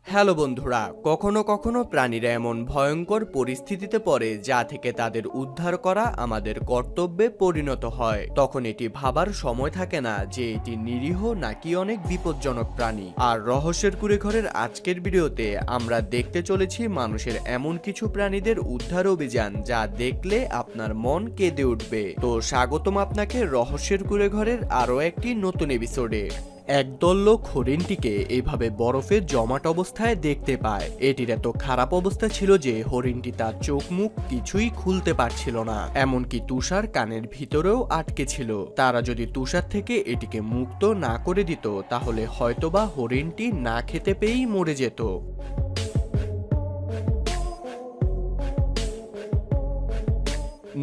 Hello বন্ধুরা, কখনো কখনো প্রাণীরা এমন ভয়ঙ্কর পরিস্থিতিতে পড়ে যা থেকে তাদের উদ্ধার করা আমাদের কর্তব্যে পরিণত হয়। তখন এটি ভাবার সময় থাকে না যে এটি নিরীহ নাকি অনেক বিপজ্জনক প্রাণী। আর রহস্যের কুঁড়েঘরের আজকের ভিডিওতে আমরা দেখতে চলেছি মানুষের এমন কিছু প্রাণীদের উদ্ধার অভিযান যা দেখলে আপনার মন কেঁদে উঠবে। তো স্বাগতম আপনাকে রহস্যের কুঁড়েঘরের আরও একটি নতুন এপিসোডে। একদল লোক হরিণটিকে এইভাবে বরফে জমাট অবস্থায় দেখতে পায়। এটির এত খারাপ অবস্থা ছিল যে হরিণটি তার চোখ মুখ কিছুই খুলতে পারছিল না, এমনকি তুষার কানের ভিতরেও আটকে ছিল। তারা যদি তুষার থেকে এটিকে মুক্ত না করে দিত তাহলে হয়তোবা হরিণটি না খেতে পেয়েই মরে যেত।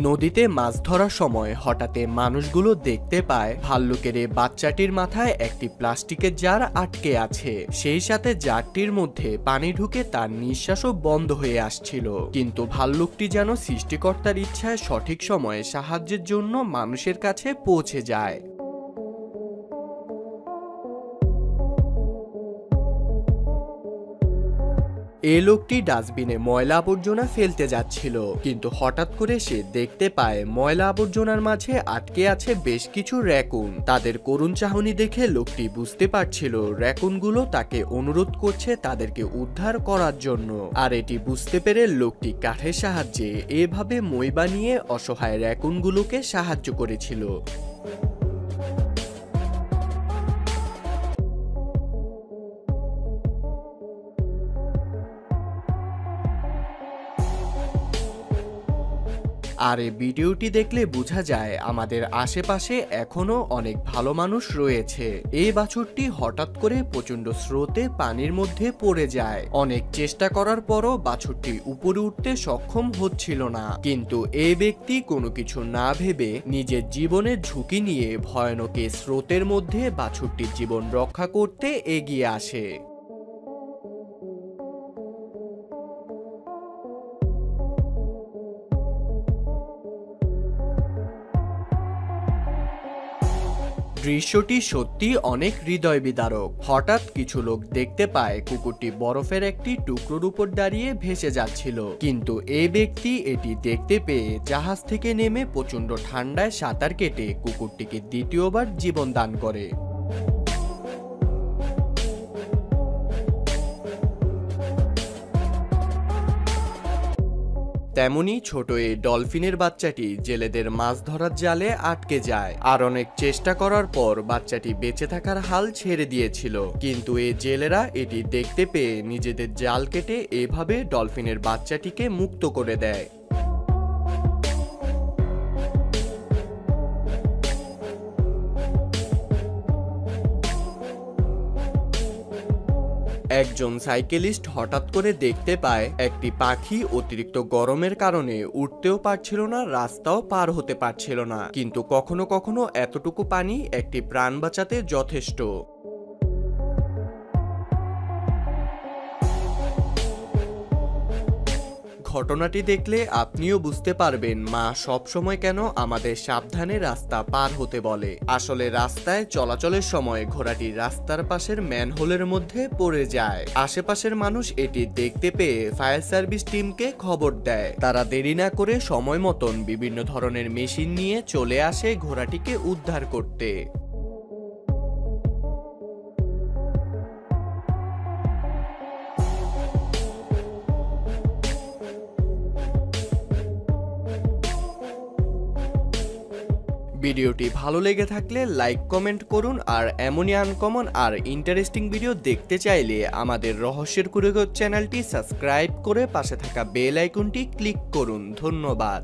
নদীতে মাছ ধরার সময় হঠাৎ মানুষগুলো দেখতে পায় ভাল্লুকের এই বাচ্চাটির মাথায় একটি প্লাস্টিকের জার আটকে আছে। সেই সাথে জারটির মধ্যে পানি ঢুকে তার নিঃশ্বাসও বন্ধ হয়ে আসছিল। কিন্তু ভাল্লুকটি যেন সৃষ্টিকর্তার ইচ্ছায় সঠিক সময়ে সাহায্যের জন্য মানুষের কাছে পৌঁছে যায়। এই লোকটি ডাস্টবিনে ময়লা আবর্জনা ফেলতে যাচ্ছিল, কিন্তু হঠাৎ করে সে দেখতে পায় ময়লা আবর্জনার মাঝে আটকে আছে বেশ কিছু র্যাকুন। তাদের করুণ চাহনি দেখে লোকটি বুঝতে পারছিল র্যাকুনগুলো তাকে অনুরোধ করছে তাদেরকে উদ্ধার করার জন্য। আর এটি বুঝতে পেরে লোকটি কাঠের সাহায্যে এভাবে মই বানিয়ে অসহায় র্যাকুনগুলোকে সাহায্য করেছিল। আর এই ভিডিওটি দেখলে বোঝা যায় আমাদের আশেপাশে এখনো অনেক ভালো মানুষ রয়েছে। এই বাছুরটি হঠাৎ করে প্রচন্ড স্রোতে পানির মধ্যে পড়ে যায়। অনেক চেষ্টা করার পরও বাছুরটি উপরে উঠতে সক্ষম হচ্ছিল না, কিন্তু এই ব্যক্তি কোনো কিছু না ভেবে নিজের জীবনের ঝুঁকি নিয়ে ভয়ানক এই স্রোতের মধ্যে বাছুরটির জীবন রক্ষা করতে এগিয়ে আসে। দৃশ্যটি সত্যি অনেক হৃদয় বিদারক। হঠাৎ কিছু লোক দেখতে পায় কুকুরটি বরফের একটি টুকরোর উপর দাঁড়িয়ে ভেসে যাচ্ছিল, কিন্তু এই ব্যক্তি এটি দেখতে পেয়ে জাহাজ থেকে নেমে প্রচন্ড ঠান্ডায় সাঁতার কেটে কুকুরটিকে দ্বিতীয়বার জীবন দান করে। তেমনি ছোট এই ডলফিনের বাচ্চাটি জেলেদের মাছ ধরার জালে আটকে যায়। আর অনেক চেষ্টা করার পর বাচ্চাটি বেঁচে থাকার হাল ছেড়ে দিয়েছিল, কিন্তু এই জেলেরা এটি দেখতে পেয়ে নিজেদের জাল কেটে এভাবে ডলফিনের বাচ্চাটিকে মুক্ত করে দেয়। একজন সাইকেলিস্ট হঠাৎ করে দেখতে পায় একটি পাখি অতিরিক্ত গরমের কারণে উঠতেও পারছিল না, রাস্তাও পার হতে পারছিল না, কিন্তু কখনো কখনো এতটুকু পানি একটি প্রাণ বাঁচাতে যথেষ্ট। ঘটনাটি দেখলে আপনিও বুঝতে পারবেন মা সবসময় কেন আমাদের সাবধানে রাস্তা পার হতে বলে। আসলে রাস্তায় চলাচলের সময় ঘোড়াটি রাস্তার পাশের ম্যানহোলের মধ্যে পড়ে যায়। আশেপাশের মানুষ এটি দেখতে পেয়ে ফায়ার সার্ভিস টিমকে খবর দেয়। তারা দেরি না করে সময় মতন বিভিন্ন ধরনের মেশিন নিয়ে চলে আসে ঘোড়াটিকে উদ্ধার করতে। ভিডিওটি ভালো লেগে থাকলে লাইক কমেন্ট করুন, আর এমনই আনকমন আর ইন্টারেস্টিং ভিডিও দেখতে চাইলে আমাদের রহস্যের কুঁড়েঘর চ্যানেলটি সাবস্ক্রাইব করে পাশে থাকা বেল আইকনটি ক্লিক করুন। ধন্যবাদ।